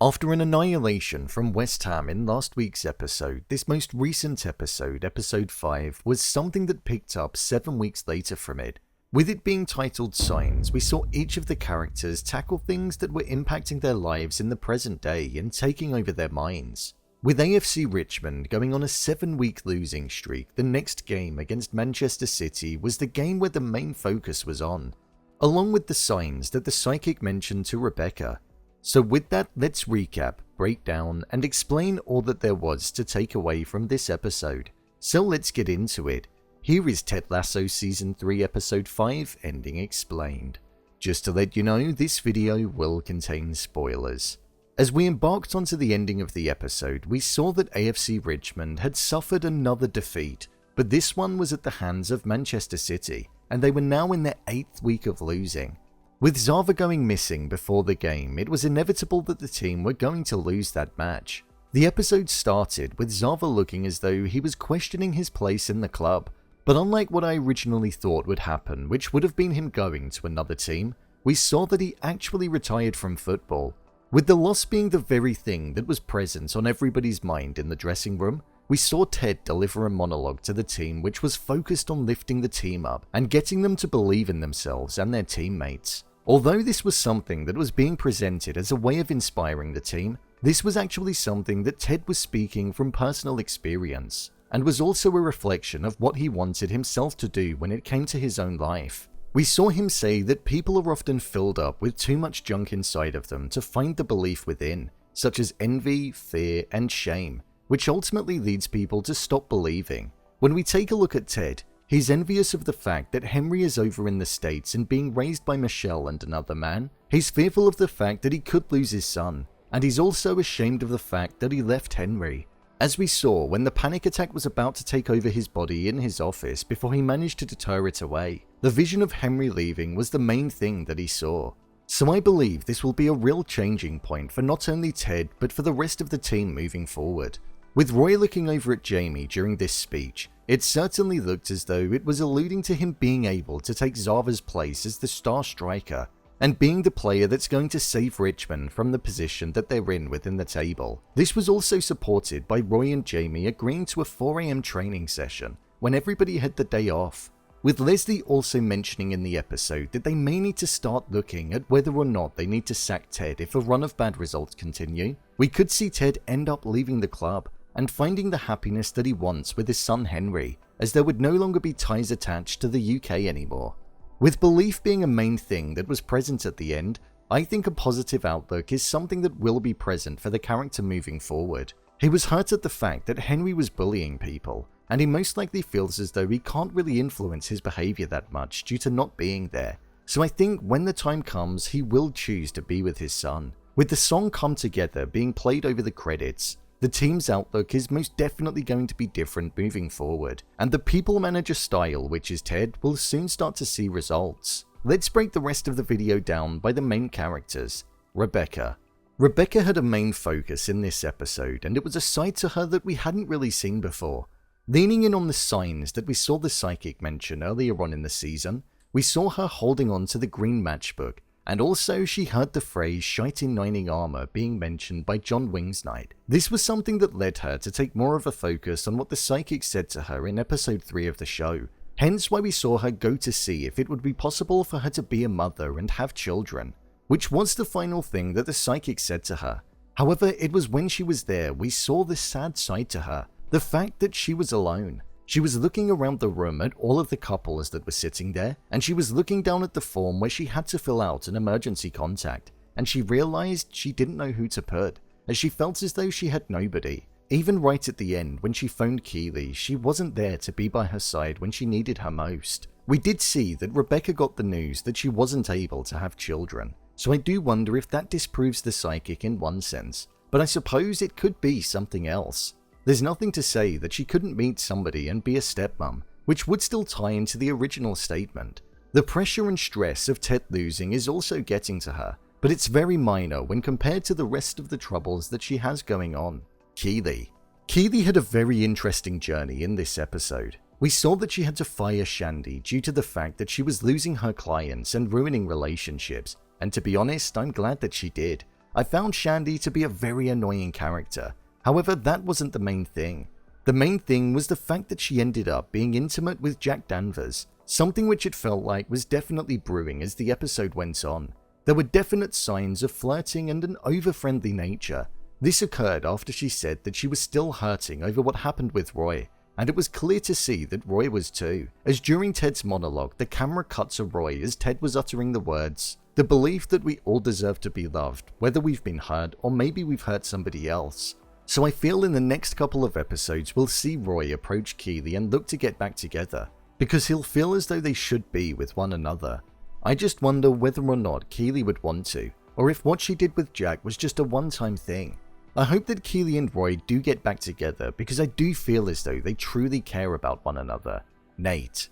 After an annihilation from West Ham in last week's episode, this most recent episode, episode 5, was something that picked up 7 weeks later from it. With it being titled Signs, we saw each of the characters tackle things that were impacting their lives in the present day and taking over their minds. With AFC Richmond going on a 7-week losing streak, the next game against Manchester City was the game where the main focus was on, along with the signs that the psychic mentioned to Rebecca. So with that, let's recap, break down, and explain all that there was to take away from this episode. So let's get into it. Here is Ted Lasso Season 3 Episode 5 Ending Explained. Just to let you know, this video will contain spoilers. As we embarked onto the ending of the episode, we saw that AFC Richmond had suffered another defeat, but this one was at the hands of Manchester City, and they were now in their 8th week of losing. With Zava going missing before the game, it was inevitable that the team were going to lose that match. The episode started with Zava looking as though he was questioning his place in the club, but unlike what I originally thought would happen, which would have been him going to another team, we saw that he actually retired from football. With the loss being the very thing that was present on everybody's mind in the dressing room, we saw Ted deliver a monologue to the team which was focused on lifting the team up and getting them to believe in themselves and their teammates. Although this was something that was being presented as a way of inspiring the team, this was actually something that Ted was speaking from personal experience, and was also a reflection of what he wanted himself to do when it came to his own life. We saw him say that people are often filled up with too much junk inside of them to find the belief within, such as envy, fear, and shame, which ultimately leads people to stop believing. When we take a look at Ted, he's envious of the fact that Henry is over in the States and being raised by Michelle and another man. He's fearful of the fact that he could lose his son, and he's also ashamed of the fact that he left Henry. As we saw when the panic attack was about to take over his body in his office before he managed to deter it away, the vision of Henry leaving was the main thing that he saw. So I believe this will be a real changing point for not only Ted but for the rest of the team moving forward. With Roy looking over at Jamie during this speech, it certainly looked as though it was alluding to him being able to take Zava's place as the star striker and being the player that's going to save Richmond from the position that they're in within the table. This was also supported by Roy and Jamie agreeing to a 4 AM training session when everybody had the day off, with Leslie also mentioning in the episode that they may need to start looking at whether or not they need to sack Ted if a run of bad results continue. We could see Ted end up leaving the club and finding the happiness that he wants with his son Henry, as there would no longer be ties attached to the UK anymore. With belief being a main thing that was present at the end, I think a positive outlook is something that will be present for the character moving forward. He was hurt at the fact that Henry was bullying people, and he most likely feels as though he can't really influence his behavior that much due to not being there. So I think when the time comes, he will choose to be with his son. With the song Come Together being played over the credits, the team's outlook is most definitely going to be different moving forward, and the people manager style, which is Ted, will soon start to see results. Let's break the rest of the video down by the main characters. Rebecca. Rebecca had a main focus in this episode, and it was a side to her that we hadn't really seen before. Leaning in on the signs that we saw the psychic mention earlier on in the season, we saw her holding on to the green matchbook, and also she heard the phrase "shite in nining armor" being mentioned by John Wingsnight. This was something that led her to take more of a focus on what the psychic said to her in episode 3 of the show, hence why we saw her go to see if it would be possible for her to be a mother and have children, which was the final thing that the psychic said to her. However, it was when she was there we saw the sad side to her, the fact that she was alone. She was looking around the room at all of the couples that were sitting there, and she was looking down at the form where she had to fill out an emergency contact, and she realized she didn't know who to put, as she felt as though she had nobody. Even right at the end when she phoned Keeley, she wasn't there to be by her side when she needed her most. We did see that Rebecca got the news that she wasn't able to have children, so I do wonder if that disproves the psychic in one sense, but I suppose it could be something else. There's nothing to say that she couldn't meet somebody and be a stepmom, which would still tie into the original statement. The pressure and stress of Ted losing is also getting to her, but it's very minor when compared to the rest of the troubles that she has going on. Keeley. Keeley had a very interesting journey in this episode. We saw that she had to fire Shandy due to the fact that she was losing her clients and ruining relationships, and to be honest, I'm glad that she did. I found Shandy to be a very annoying character. However, that wasn't the main thing. The main thing was the fact that she ended up being intimate with Jack Danvers, something which it felt like was definitely brewing as the episode went on. There were definite signs of flirting and an over-friendly nature. This occurred after she said that she was still hurting over what happened with Roy, and it was clear to see that Roy was too, as during Ted's monologue the camera cut to Roy as Ted was uttering the words, "The belief that we all deserve to be loved, whether we've been hurt or maybe we've hurt somebody else." So I feel in the next couple of episodes we'll see Roy approach Keeley and look to get back together, because he'll feel as though they should be with one another. I just wonder whether or not Keeley would want to, or if what she did with Jack was just a one-time thing. I hope that Keeley and Roy do get back together because I do feel as though they truly care about one another. Nate.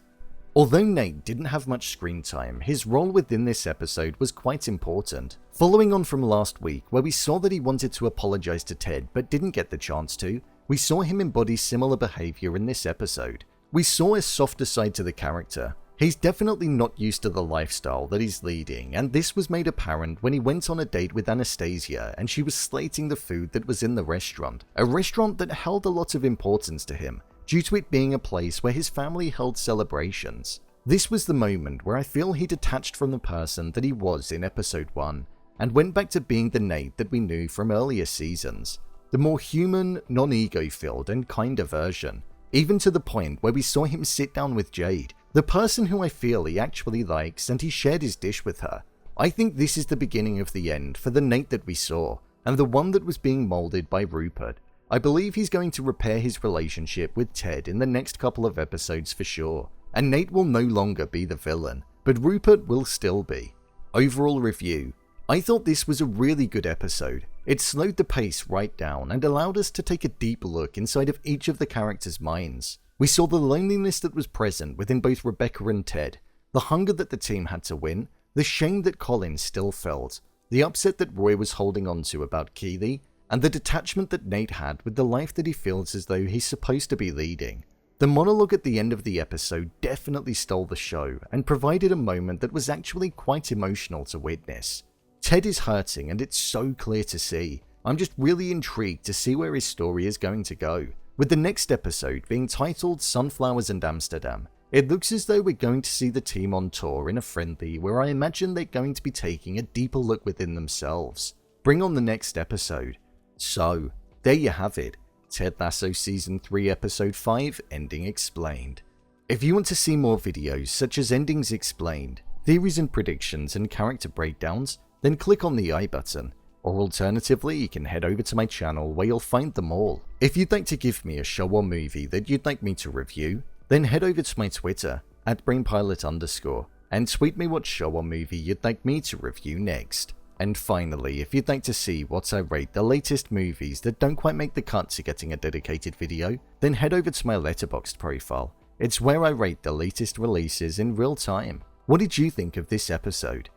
Although Nate didn't have much screen time, his role within this episode was quite important. Following on from last week, where we saw that he wanted to apologize to Ted but didn't get the chance to, we saw him embody similar behavior in this episode. We saw a softer side to the character. He's definitely not used to the lifestyle that he's leading, and this was made apparent when he went on a date with Anastasia and she was slating the food that was in the restaurant, a restaurant that held a lot of importance to him, due to it being a place where his family held celebrations. This was the moment where I feel he detached from the person that he was in episode 1, and went back to being the Nate that we knew from earlier seasons, the more human, non-ego-filled and kinder version, even to the point where we saw him sit down with Jade, the person who I feel he actually likes, and he shared his dish with her. I think this is the beginning of the end for the Nate that we saw, and the one that was being molded by Rupert. I believe he's going to repair his relationship with Ted in the next couple of episodes for sure, and Nate will no longer be the villain, but Rupert will still be. Overall review. I thought this was a really good episode. It slowed the pace right down and allowed us to take a deep look inside of each of the characters' minds. We saw the loneliness that was present within both Rebecca and Ted, the hunger that the team had to win, the shame that Colin still felt, the upset that Roy was holding on to about Keeley, and the detachment that Nate had with the life that he feels as though he's supposed to be leading. The monologue at the end of the episode definitely stole the show and provided a moment that was actually quite emotional to witness. Ted is hurting and it's so clear to see. I'm just really intrigued to see where his story is going to go. With the next episode being titled Sunflowers and Amsterdam, it looks as though we're going to see the team on tour in a friendly where I imagine they're going to be taking a deeper look within themselves. Bring on the next episode. So, there you have it. Ted Lasso Season 3 Episode 5 Ending Explained. If you want to see more videos such as Endings Explained, theories and predictions and character breakdowns, then click on the I button. Or alternatively, you can head over to my channel where you'll find them all. If you'd like to give me a show or movie that you'd like me to review, then head over to my Twitter, @brainpilot_, and tweet me what show or movie you'd like me to review next. And finally, if you'd like to see what I rate the latest movies that don't quite make the cut to getting a dedicated video, then head over to my Letterboxd profile. It's where I rate the latest releases in real time. What did you think of this episode?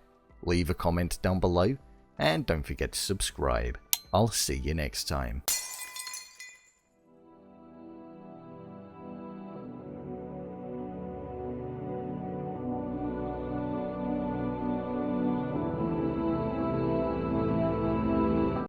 Leave a comment down below, and don't forget to subscribe. I'll see you next time.